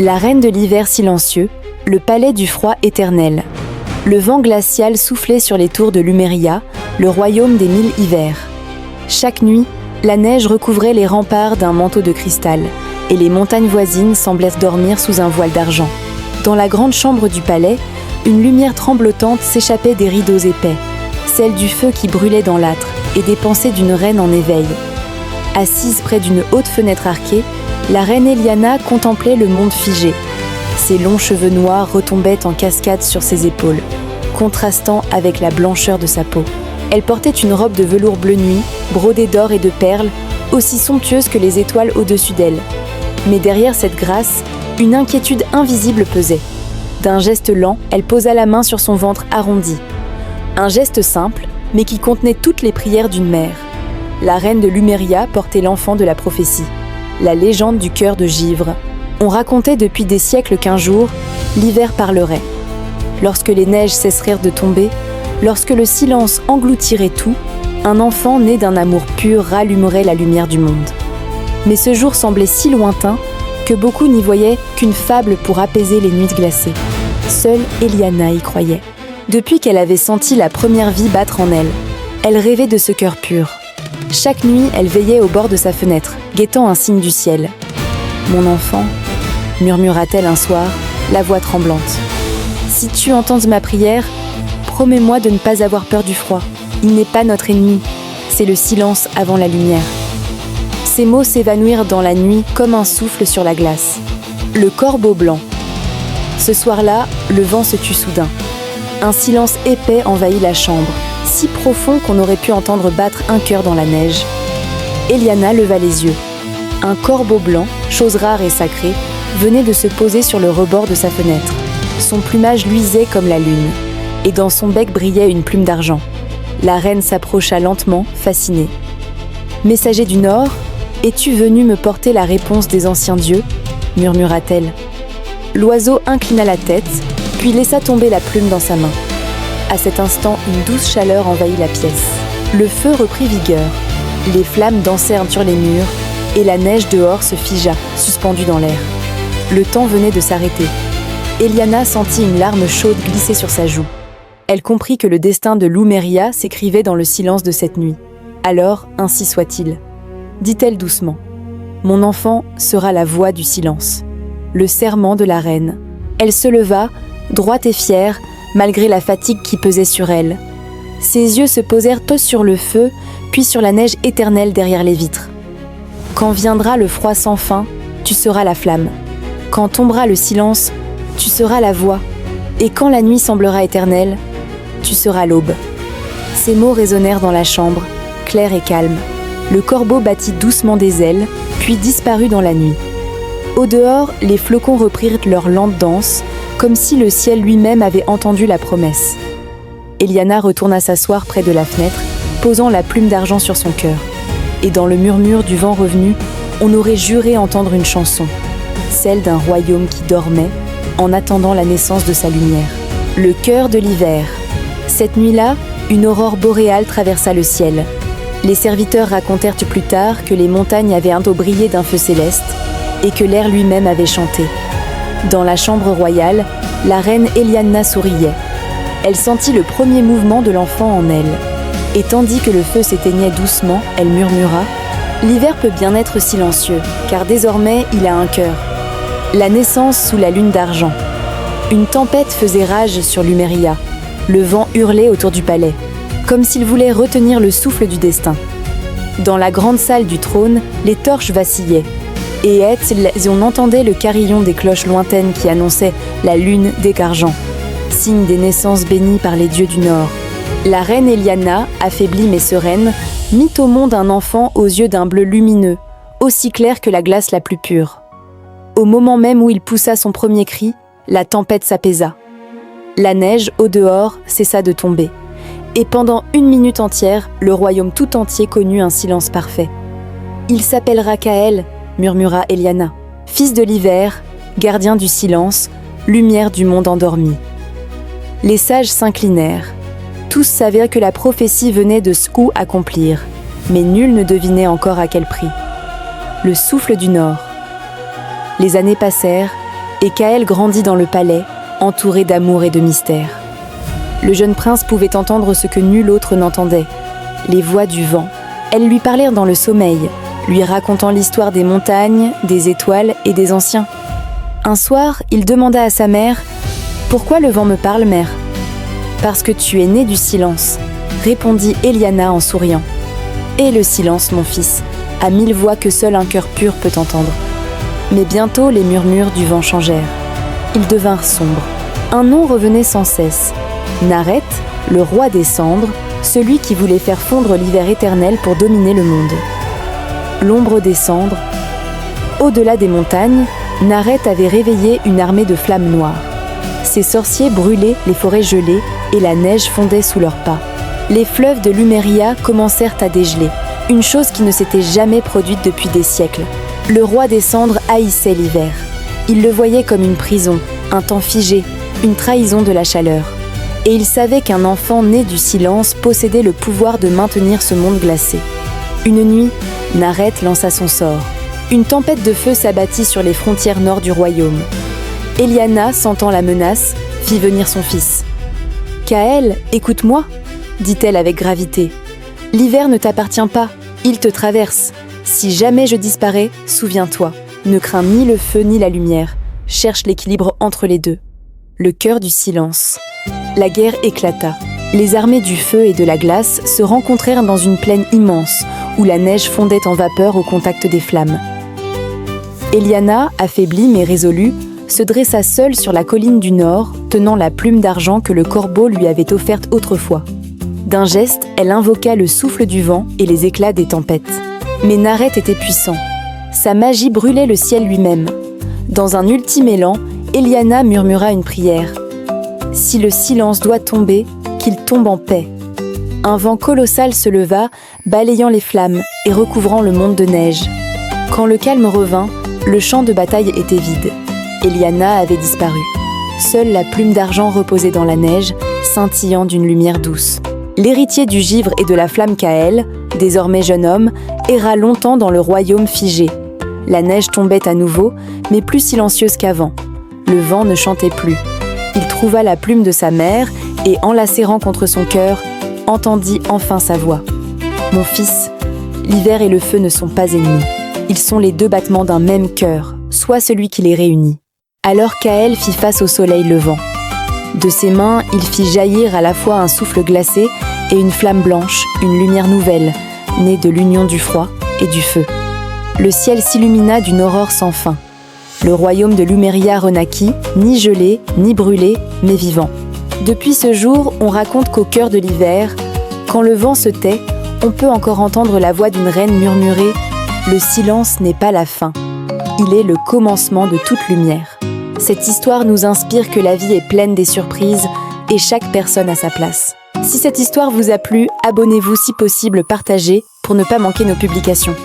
La reine de l'hiver silencieux, le palais du froid éternel. Le vent glacial soufflait sur les tours de Lumeria, le royaume des 1000 hivers. Chaque nuit, la neige recouvrait les remparts d'un manteau de cristal, et les montagnes voisines semblaient dormir sous un voile d'argent. Dans la grande chambre du palais, une lumière tremblotante s'échappait des rideaux épais, celle du feu qui brûlait dans l'âtre, et des pensées d'une reine en éveil. Assise près d'une haute fenêtre arquée, la reine Eliana contemplait le monde figé. Ses longs cheveux noirs retombaient en cascade sur ses épaules, contrastant avec la blancheur de sa peau. Elle portait une robe de velours bleu nuit, brodée d'or et de perles, aussi somptueuse que les étoiles au-dessus d'elle. Mais derrière cette grâce, une inquiétude invisible pesait. D'un geste lent, elle posa la main sur son ventre arrondi. Un geste simple, mais qui contenait toutes les prières d'une mère. La reine de Lumeria portait l'enfant de la prophétie, la légende du cœur de givre. On racontait depuis des siècles qu'un jour, l'hiver parlerait. Lorsque les neiges cesseraient de tomber, lorsque le silence engloutirait tout, un enfant né d'un amour pur rallumerait la lumière du monde. Mais ce jour semblait si lointain que beaucoup n'y voyaient qu'une fable pour apaiser les nuits glacées. Seule Eliana y croyait. Depuis qu'elle avait senti la première vie battre en elle, elle rêvait de ce cœur pur. Chaque nuit, elle veillait au bord de sa fenêtre, guettant un signe du ciel. « Mon enfant », murmura-t-elle un soir, la voix tremblante. « Si tu entends ma prière, promets-moi de ne pas avoir peur du froid. Il n'est pas notre ennemi, c'est le silence avant la lumière. » Ces mots s'évanouirent dans la nuit comme un souffle sur la glace. Le corbeau blanc. Ce soir-là, le vent se tut soudain. Un silence épais envahit la chambre, si profond qu'on aurait pu entendre battre un cœur dans la neige. Eliana leva les yeux. Un corbeau blanc, chose rare et sacrée, venait de se poser sur le rebord de sa fenêtre. Son plumage luisait comme la lune, et dans son bec brillait une plume d'argent. La reine s'approcha lentement, fascinée. « Messager du Nord, es-tu venu me porter la réponse des anciens dieux ?» murmura-t-elle. L'oiseau inclina la tête, puis laissa tomber la plume dans sa main. À cet instant, une douce chaleur envahit la pièce. Le feu reprit vigueur. Les flammes dansèrent sur les murs, et la neige dehors se figea, suspendue dans l'air. Le temps venait de s'arrêter. Eliana sentit une larme chaude glisser sur sa joue. Elle comprit que le destin de Lumeria s'écrivait dans le silence de cette nuit. Alors, ainsi soit-il, dit-elle doucement. Mon enfant sera la voix du silence, le serment de la reine. Elle se leva, droite et fière, malgré la fatigue qui pesait sur elle. Ses yeux se posèrent peu sur le feu, puis sur la neige éternelle derrière les vitres. Quand viendra le froid sans fin, tu seras la flamme. Quand tombera le silence, tu seras la voix. Et quand la nuit semblera éternelle, tu seras l'aube. Ces mots résonnèrent dans la chambre, clairs et calmes. Le corbeau battit doucement des ailes, puis disparut dans la nuit. Au dehors, les flocons reprirent leur lente danse, comme si le ciel lui-même avait entendu la promesse. Eliana retourna s'asseoir près de la fenêtre, posant la plume d'argent sur son cœur. Et dans le murmure du vent revenu, on aurait juré entendre une chanson, celle d'un royaume qui dormait, en attendant la naissance de sa lumière. Le cœur de l'hiver. Cette nuit-là, une aurore boréale traversa le ciel. Les serviteurs racontèrent plus tard que les montagnes avaient un tôt brillé d'un feu céleste et que l'air lui-même avait chanté. Dans la chambre royale, la reine Eliana souriait. Elle sentit le premier mouvement de l'enfant en elle. Et tandis que le feu s'éteignait doucement, elle murmura « L'hiver peut bien être silencieux, car désormais il a un cœur. » La naissance sous la lune d'argent. Une tempête faisait rage sur Lumeria. Le vent hurlait autour du palais, comme s'il voulait retenir le souffle du destin. Dans la grande salle du trône, les torches vacillaient. Et on entendait le carillon des cloches lointaines qui annonçaient la lune d'Écargent, signe des naissances bénies par les dieux du Nord. La reine Eliana, affaiblie mais sereine, mit au monde un enfant aux yeux d'un bleu lumineux, aussi clair que la glace la plus pure. Au moment même où il poussa son premier cri, la tempête s'apaisa. La neige, au dehors, cessa de tomber. Et pendant 1 minute entière, le royaume tout entier connut un silence parfait. « Il s'appellera Kaël », murmura Eliana, « fils de l'hiver, gardien du silence, lumière du monde endormi. » Les sages s'inclinèrent. Tous savaient que la prophétie venait de Skou accomplir, mais nul ne devinait encore à quel prix. Le souffle du Nord. Les années passèrent, et Kaël grandit dans le palais, entouré d'amour et de mystère. Le jeune prince pouvait entendre ce que nul autre n'entendait, les voix du vent. Elles lui parlèrent dans le sommeil, lui racontant l'histoire des montagnes, des étoiles et des anciens. Un soir, il demanda à sa mère « Pourquoi le vent me parle, mère ?»« Parce que tu es né du silence », répondit Eliana en souriant. « Et le silence, mon fils, à 1000 voix que seul un cœur pur peut entendre. » Mais bientôt, les murmures du vent changèrent. Ils devinrent sombres. Un nom revenait sans cesse. Nareth, le roi des cendres, celui qui voulait faire fondre l'hiver éternel pour dominer le monde. L'ombre des cendres. Au-delà des montagnes, Nareth avait réveillé une armée de flammes noires. Ses sorciers brûlaient les forêts gelées et la neige fondait sous leurs pas. Les fleuves de Lumeria commencèrent à dégeler, une chose qui ne s'était jamais produite depuis des siècles. Le roi des cendres haïssait l'hiver. Il le voyait comme une prison, un temps figé, une trahison de la chaleur. Et il savait qu'un enfant né du silence possédait le pouvoir de maintenir ce monde glacé. Une nuit, Nareth lança son sort. Une tempête de feu s'abattit sur les frontières nord du royaume. Eliana, sentant la menace, fit venir son fils. « Kaël, écoute-moi » dit-elle avec gravité. « L'hiver ne t'appartient pas, il te traverse. Si jamais je disparais, souviens-toi, ne crains ni le feu ni la lumière. Cherche l'équilibre entre les deux. » Le cœur du silence. La guerre éclata. Les armées du feu et de la glace se rencontrèrent dans une plaine immense, où la neige fondait en vapeur au contact des flammes. Eliana, affaiblie mais résolue, se dressa seule sur la colline du nord, tenant la plume d'argent que le corbeau lui avait offerte autrefois. D'un geste, elle invoqua le souffle du vent et les éclats des tempêtes. Mais Nareth était puissant. Sa magie brûlait le ciel lui-même. Dans un ultime élan, Eliana murmura une prière. « Si le silence doit tomber, qu'il tombe en paix. » Un vent colossal se leva, balayant les flammes et recouvrant le monde de neige. Quand le calme revint, le champ de bataille était vide. Eliana avait disparu. Seule la plume d'argent reposait dans la neige, scintillant d'une lumière douce. L'héritier du givre et de la flamme Kaël, désormais jeune homme, erra longtemps dans le royaume figé. La neige tombait à nouveau, mais plus silencieuse qu'avant. Le vent ne chantait plus. Il trouva la plume de sa mère et, en la serrant contre son cœur, entendit enfin sa voix. « Mon fils, l'hiver et le feu ne sont pas ennemis. Ils sont les deux battements d'un même cœur, soit celui qui les réunit. » Alors Kaël fit face au soleil levant. De ses mains, il fit jaillir à la fois un souffle glacé et une flamme blanche, une lumière nouvelle, née de l'union du froid et du feu. Le ciel s'illumina d'une aurore sans fin. Le royaume de Lumeria renaquit, ni gelé, ni brûlé, mais vivant. Depuis ce jour, on raconte qu'au cœur de l'hiver, quand le vent se tait, on peut encore entendre la voix d'une reine murmurer « Le silence n'est pas la fin. Il est le commencement de toute lumière. » Cette histoire nous inspire que la vie est pleine des surprises et chaque personne a sa place. Si cette histoire vous a plu, abonnez-vous si possible, partagez pour ne pas manquer nos publications.